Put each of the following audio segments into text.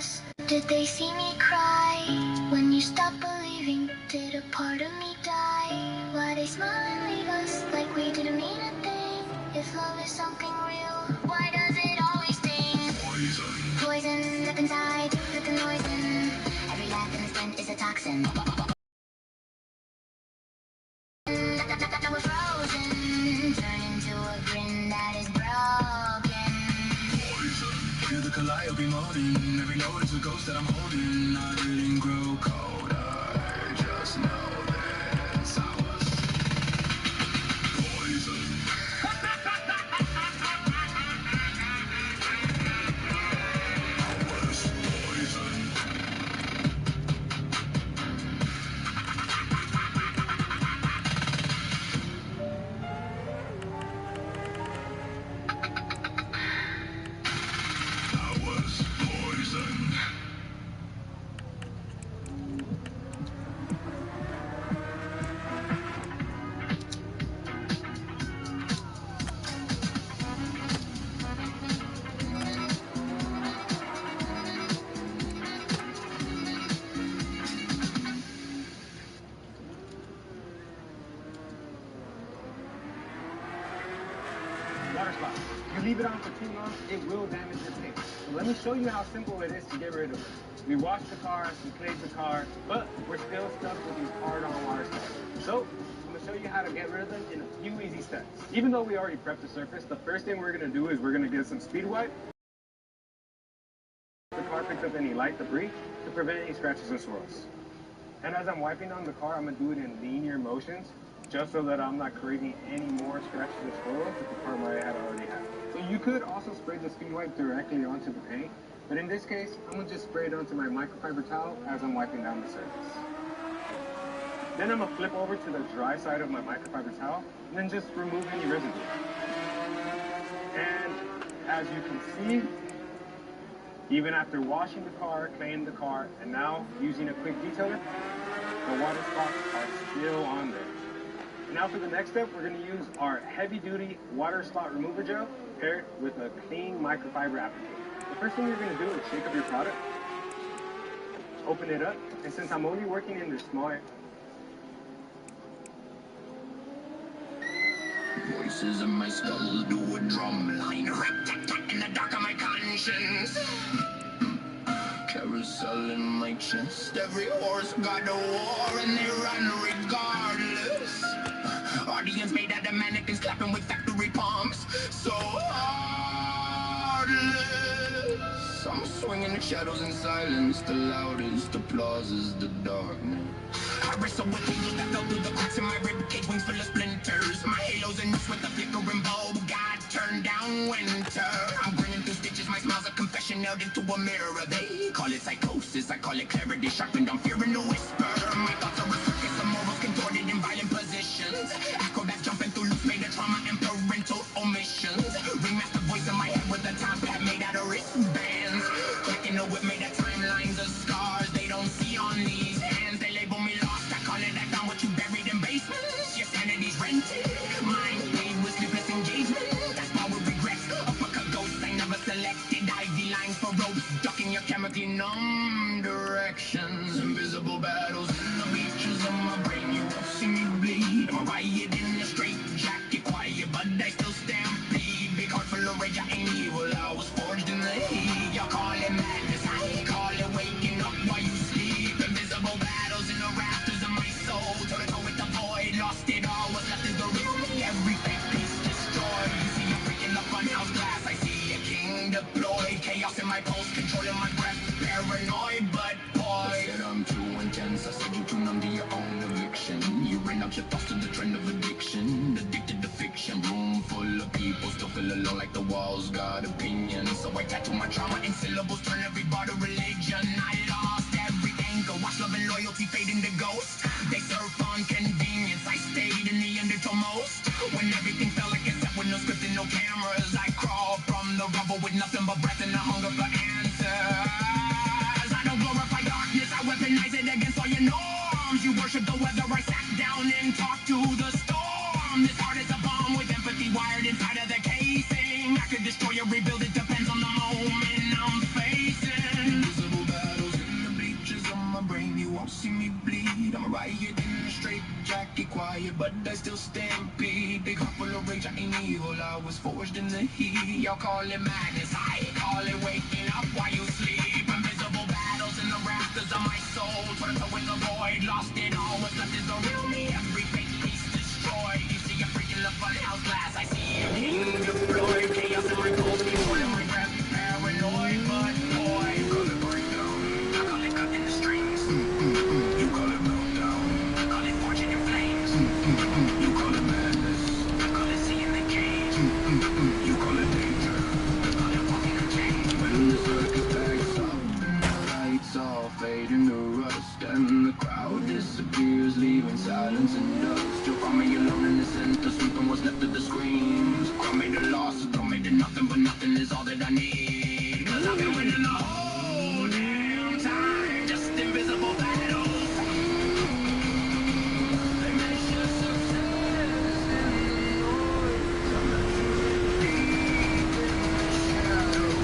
us? Did they see me cry? When you stopped believing, did a part of me die? Why they smile and leave us like we didn't mean a thing? If love is something real, why does it always sting? Poison up inside, put the noise in. Every laugh in this pen is a toxin. Now we're frozen, turn into a grin that is broken. Poison, hear the calliope moaning. Every note is a ghost that I'm holding. I didn't grow cold, I just know this. I was poison. Water spot. If you leave it on for too long, it will damage your paint. So let me show you how simple it is to get rid of it. We washed the car, we cleaned the car, but we're still stuck with these hard-on water spots. So I'm gonna show you how to get rid of them in a few easy steps. Even though we already prepped the surface, the first thing we're gonna do is we're gonna get some speed wipe. The car picks up any light debris to prevent any scratches and swirls. And as I'm wiping on the car, I'm gonna do it in linear motions, just so that I'm not creating any more scratches and swirls that the car might have already had. So you could also spray the speed wipe directly onto the paint, but in this case, I'm gonna just spray it onto my microfiber towel as I'm wiping down the surface. Then I'm gonna flip over to the dry side of my microfiber towel, and then just remove any residue. And as you can see, even after washing the car, cleaning the car, and now using a quick detailer, the water spots are still on there. Now for the next step, we're going to use our heavy-duty water spot remover gel paired with a clean microfiber applicator. The first thing you're going to do is shake up your product, open it up, and since I'm only working in this small Voices in my skull do a drum line, rat-tat-tat in the dark of my conscience. Carousel in my chest, every horse got a war and they run regardless. Audience made out of mannequins clapping with factory palms, so heartless. I'm swinging the shadows in silence, the loudest applause is the darkness. I wrestle with angels that fell through the cracks in my ribcage, wings full of splinters. My halo's in use with a flickering bulb. God turned down winter. I'm grinning through stitches, my smile's a confession nailed into a mirror. They call it psychosis, I call it clarity, sharpened on fear and a whisper. My thoughts are a circus of morals contorted in violent positions. Acrobats jumping through loops made of trauma and parental omissions. Remaster voice in my head with a top hat made out of wristbands. Cracking the whip made of timelines of scars they don't see on these hands. They label me lost, I call it I found what you buried in basements. Your sanity's rented, mind played with sleepless engagement. That's power regrets, uppercut ghosts I never selected. Ivy lines for ropes, ducking your chemically numb directions. Invisible battles in the beaches of my brain. You will see me bleed. I'm a riot in a straight jacket, quiet, but I still stampede. Big heart full of rage, I ain't evil. I was forged in the heat. Y'all call it madness, I call it waking up while you sleep. Invisible battles in the rafters of my soul. Toe to toe with the void, lost it all. What's left is the real me. Every fake piece destroyed. You see a freak in the funhouse glass. I see a king deployed. Chaos in my pulse, controlling my breath. Paranoid, but boy, I said I'm too intense. I said you too numb to your own eviction. You ran out your thoughts to the trend of addiction. Addicted to fiction. Room full of people still feel alone like the walls got opinions. So I tattoo my trauma in syllables, turn every bar to religion. I lost every angle, watch love and loyalty fade into ghosts. They surf on convenience, I stayed in the undertow most. When everything felt like it's set with no script and no cameras, I crawl from the rubble with nothing but breath and a hunger for answers. I don't glorify darkness, I weaponize it against all your norms. You worship the weather, I sat down and talked to the storm. This heart is a bomb with empathy wired inside of the casing. I could destroy or rebuild, it depends on the moment I'm facing. Invisible riot in a straight jacket, quiet, but I still stampede. Big heart full of rage, I ain't evil. I was forged in the heat. Y'all call it madness, I call it waking up while you sleep. Invisible battles in the rafters of my soul. Trying to win the void, lost it all. What's left is the real me. Every fake piece destroyed. You see a freak in the funhouse glass. I see a king deployed. Chaos in my pulse, controlling my breath. Paranoid, but boy, you call it breakdown. I call it cutting the strings. You call it meltdown. I call it fortune in flames. You call it madness. I call it seeing the cage. You call it danger. I call it walking a chain. When the circus backs up and the lights all fade into rust and the crowd disappears, leaving silence and dust. You'll find me alone in the center, sweeping what's left of the screams. Call me the loss, throw me to nothing, but nothing is all that I need. Cause I've been winning the whole damn time, just invisible battles. They measure success in the noise. I'm not sure deep in the shadows.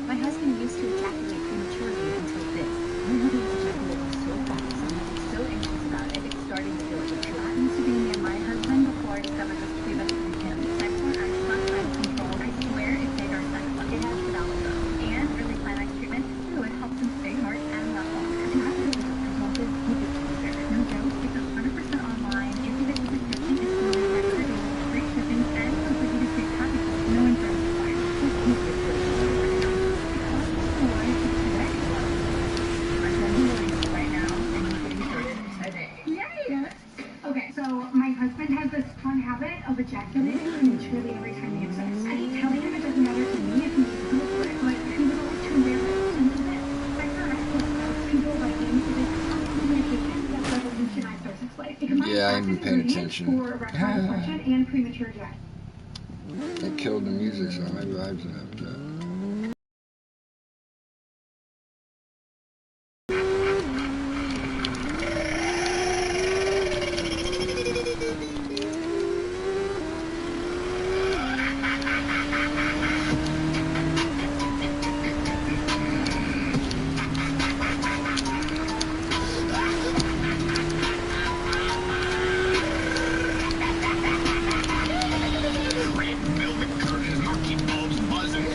My husband used to ejaculate prematurely until this. My mother was ejaculating so fast and I was so anxious about it, it's starting to feel like a trap. That used to be me and my husband before I discovered this treatment from him. Sex hormone Xbox time control. I swear it saved our sex life. It has developed and early climax treatment too. It helps him stay hard and last longer. To have really good results is keep it closer. No joke, it's 100% online. If you get the prescription, it's fully record, free shipping, and completely free packaging. No insurance required. Just keep it closer. Okay, so my husband has this strong habit of ejaculating prematurely every time he has sex. I keep telling him it doesn't matter to me if he needs to go for it, but he would always turn their lips into this. I thought I was people like me to this communication that revolutionized their sex life. Yeah, I haven't been paying attention. For erectile dysfunction and premature ejaculation. They killed the music, so my vibes have that. Red velvet curtains, marquee bulbs buzzing.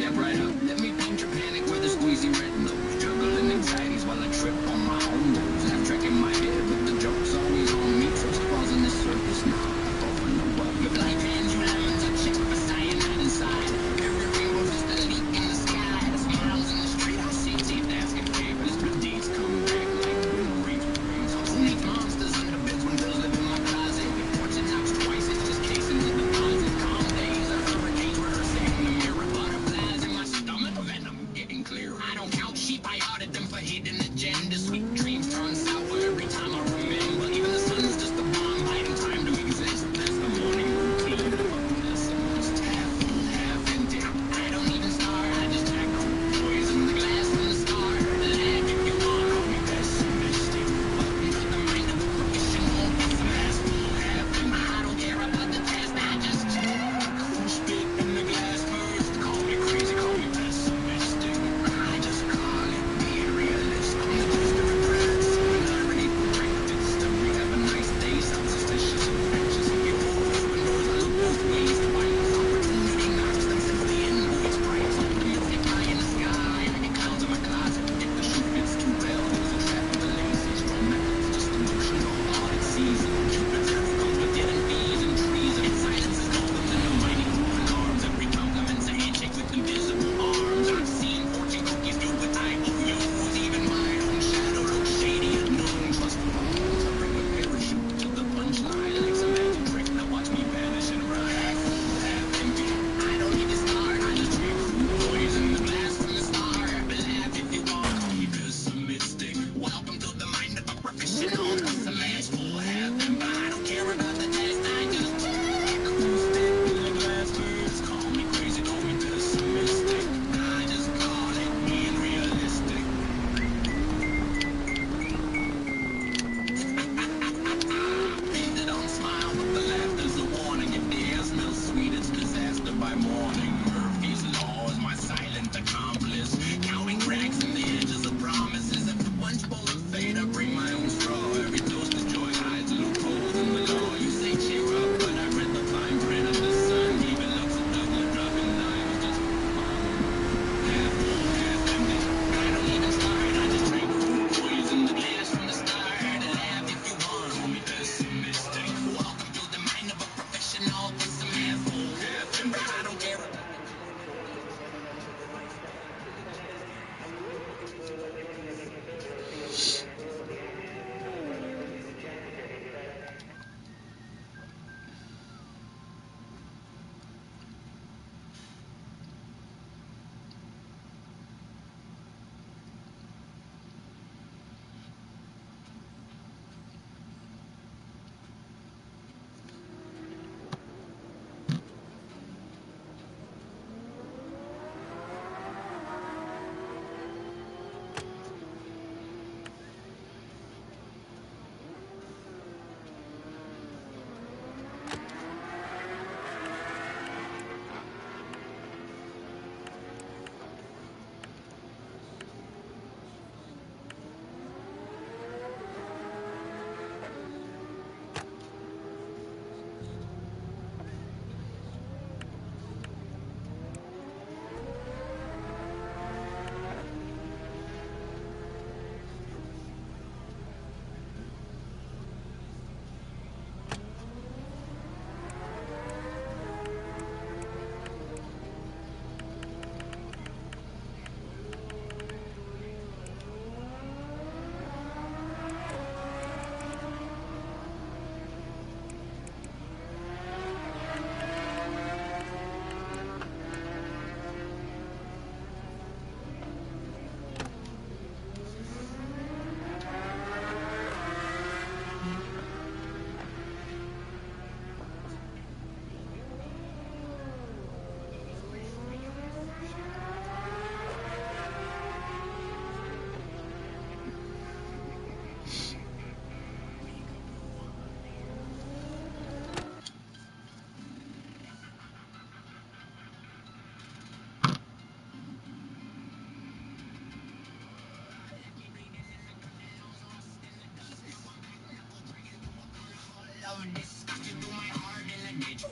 Step right up, let me paint your panic with a squeezy red nose. Juggling anxieties while I trip on my own nose. Half track in my head, but the joke's always on me. Trust falls on the surface, nah, I fall for no bug. If life hands you lemons, I check for cyanide inside. Every rainbow's just a leak in the sky. The smiles in the street, I see teeth asking favors, but deeds come back like boomerangs with rings. Who needs monsters under beds when bills live in my closet? If fortune knocks twice, it's just casing the deposit. Calm days are hurricanes rehearsing in the mirror. Butterflies in my stomach, venom getting clearer. I don't count sheep, I audit them for hidden agendas. Sweet dreams turn sour every time I remember. Even the sun's just a bomb biding time to exist. That's the morning routine of a pessimist. Half full, half empty. I don't even start, I just act cool. Poison the glass from the start. Laugh if you want, call me pessimistic. Welcome to the mind of a professional pessimist. Full, half empty. I don't care about the test, I just check. Who spit in the glass first? Call me crazy, call me pessimistic. I just call it being realistic. I'm the test of regrets. When irony practiced. Every have a nice day, sounds suspicious, infectious. You open doors, I look both ways. The violence opportunity knocks them simply in. Voice cries, optimistic eye in the sky. I get clowns in my closet. If the shoe fits too well, there's a trap of the lazy. Strong methods, just emotional audit season. Cupid's arrow comes with hidden fees and treason. Silence is golden in the mighty open arms. Every compliment's a handshake with invisible arms. I've seen fortune cookies filled with IOUs. Even my own shadow looks shady at noon. Trust falls. I bring a parachute to the punchline like some magic trick. Now watch me vanish and run. Half full, half empty. I don't need to start. I just drink food, poison the glass from the start. Laugh if you want, call me pessimistic. Welcome to the mind of a professional pessimist. Full, half empty. I don't care about the test. I just check. Who spit in the glass first? Call me crazy, call me pessimistic. I just call it being realistic. They don't smile, but the laughter's a warning. If the air smells sweet, it's disaster by morning. Murphy's Law is my silent accomplice. Counting cracks in the edges of promises. If the punch bowl of fate, I bring my own straw. Every toast of joy hides loopholes in the law. You say cheer up, but I read the fine print of the sun. Gave it looks at Douglas dropping dimes just for fun. Half full, half empty. I don't even start. I just drink food, poison the glass from the start. Laugh if you want, call me pessimistic. Welcome to the mind of a professional pessimist. Full, half empty. I don't care.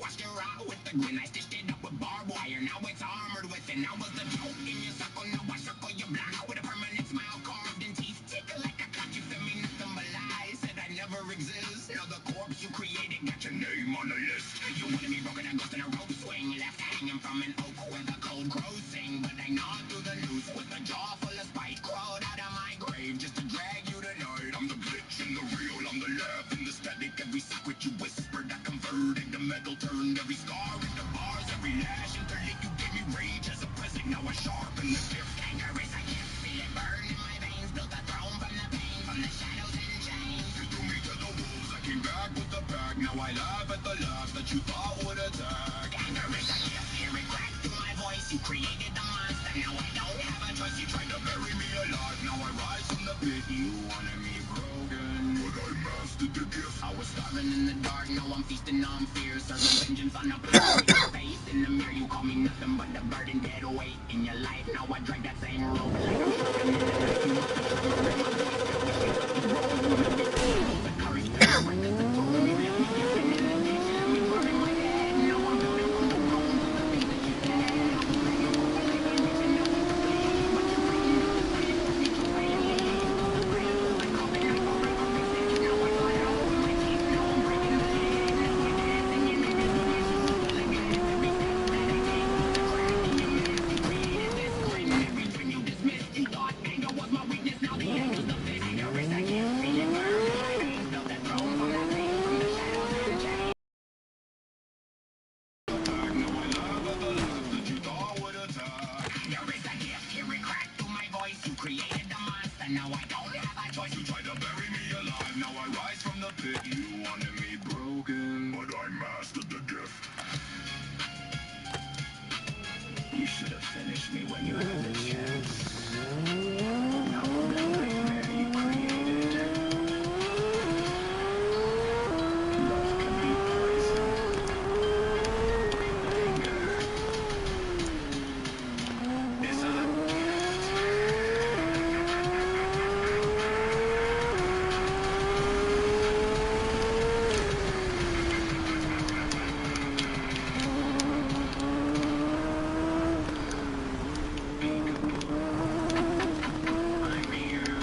Watched her out with the grin. I stitched it up with barbed wire. Now it's armored with it. Now was the the cold crows sing, but I gnaw through the noose with a jaw full of spite. Crawled out of my grave just to drag you tonight. I'm the glitch and the real, I'm the laugh and the static. Every secret you whispered, I converted to metal, turned every scar into bars, every lash into lit. You gave me rage as a present, now I sharpen the gift. Anger is a gift, feel it burn in my veins. Built a throne from the pain, from the shadows and chains. You threw me to the wolves, I came back with the pack. Now I laugh at the laugh that you thought would attack. Anger is a gift, hear it crack through my voice. You created the monster, now I don't have a choice. You tried to bury me alive, now I rise from the pit. You wanted me broken, but I mastered the gift. I was starving in the dark, now I'm feasting on fear. Serving vengeance on the plate. Your face in the mirror, you call me nothing but the burden, dead weight in your life. Now I drag that same rope like I'm sharpening in the knife. You want the tremor in my voice, now I shake up the road. You have this evil, the courage, the reckless, the tool. You left me gifted in the ditch, let me burn my dead. Now I'm building from the bones of the things that you said. I was letting you go, like you mentioned, no one to believe. But you're fighting up the fight, forced me to fight and leave. The fight was my coffin, I forever resist. Now I fly out with my teeth, now I'm breaking the lid. Now I dance and your name is delicious, so full of gliss. Every step that I take was a crack in your midst. You created this grin, every dream you dismissed. You thought anger was my weakness, now the end was the fit. Anger is a gift, feel it burn in my veins. Built a throne from the pain, from the shadows and chains. Now I laugh at the laugh that you thought would attack. Anger is a gift, hear it crack through my voice. You created the monster, now I don't have a choice. You tried to bury me alive, now I rise from the pit. You wanted me broken, but I mastered the gift. You should have finished me when you had the chance. Now I'm the nightmare you created. Love can be poison, but anger is a gift. I'm here.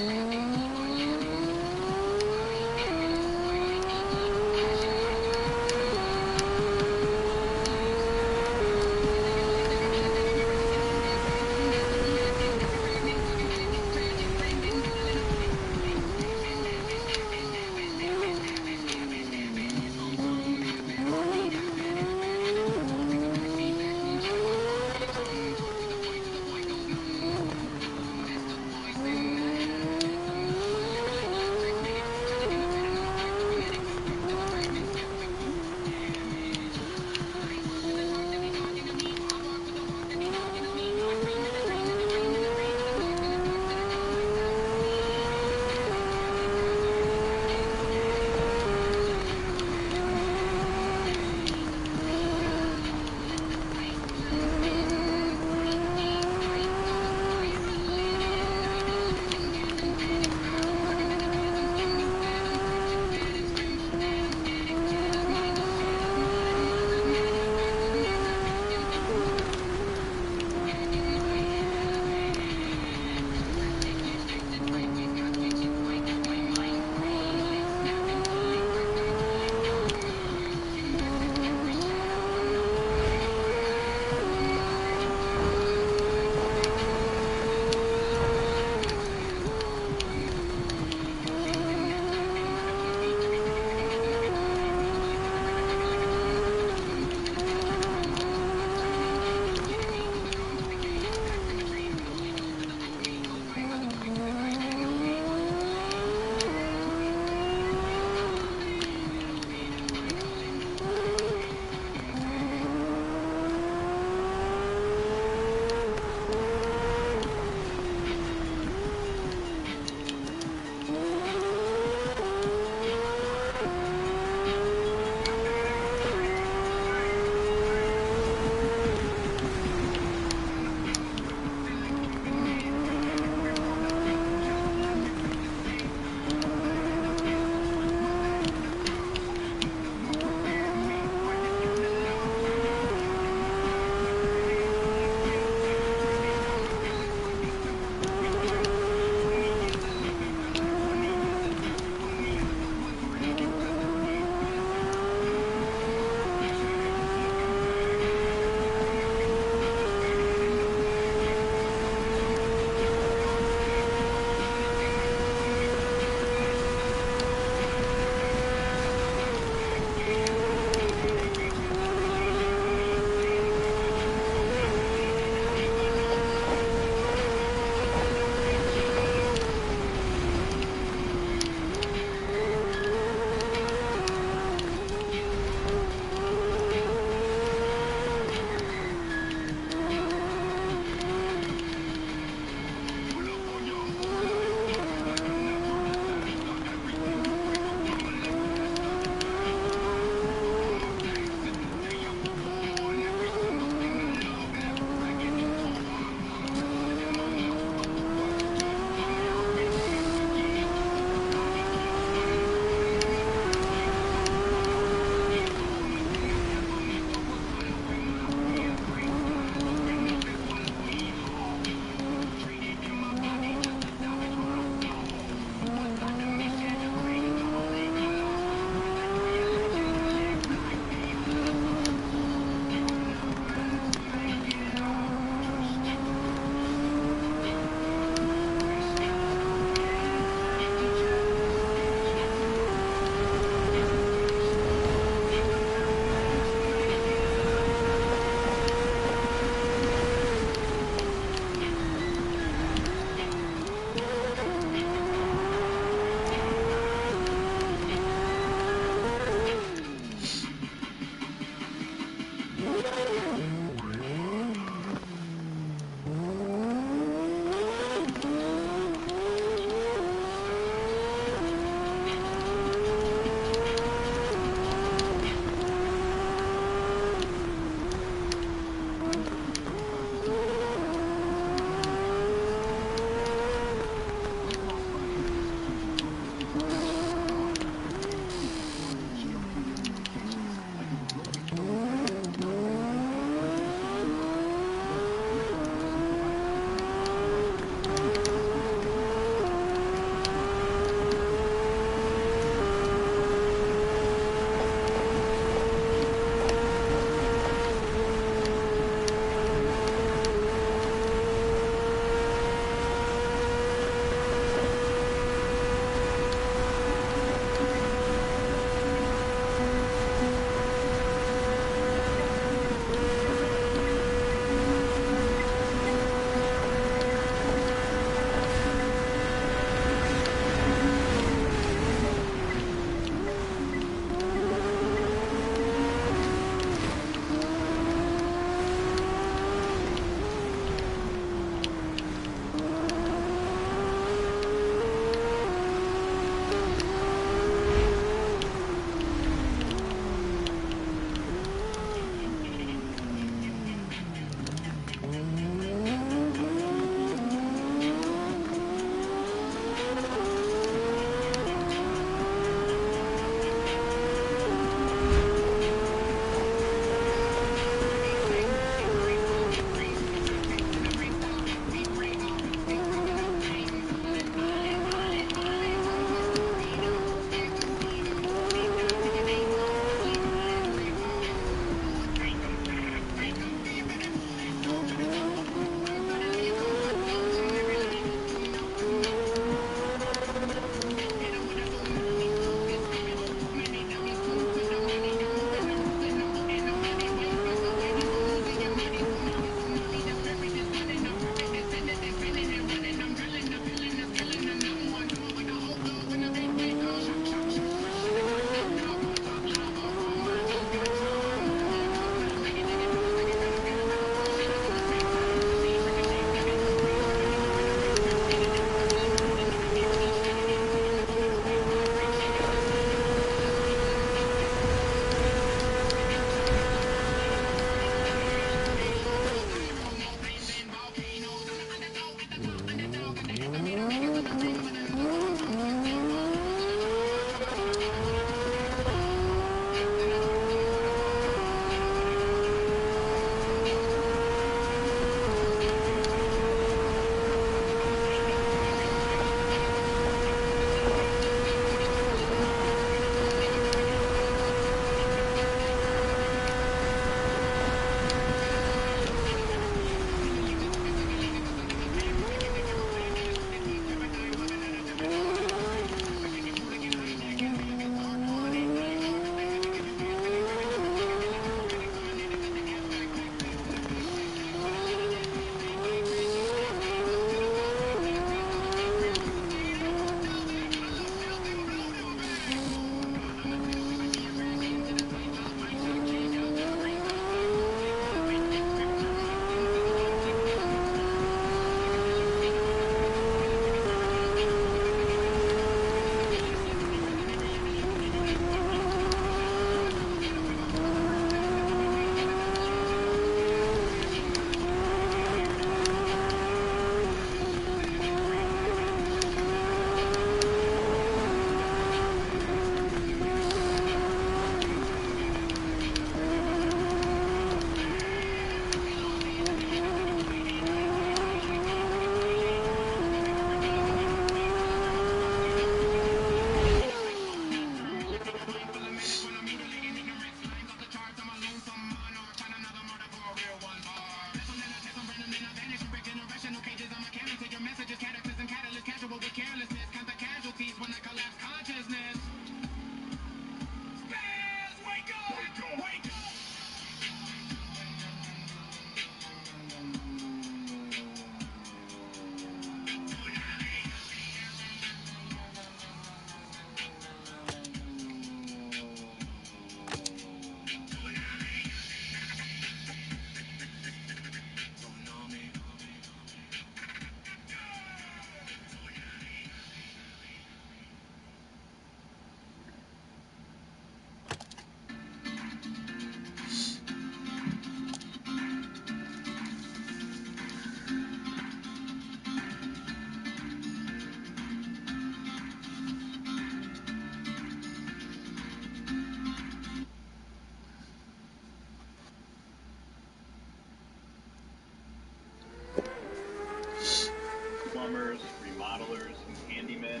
modelers, and handymen,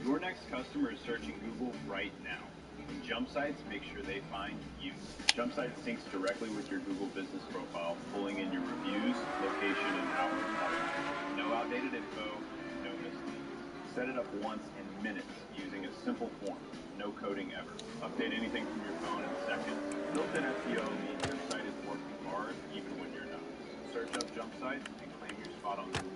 your next customer is searching Google right now. And Jump Sites make sure they find you. Jump Sites syncs directly with your Google business profile, pulling in your reviews, location, and hours automatically. No outdated info, no misleads. Set it up once in minutes using a simple form. No coding ever. Update anything from your phone in seconds. Built-in SEO means your site is working hard even when you're not. Search up Jump Sites and claim your spot on Google.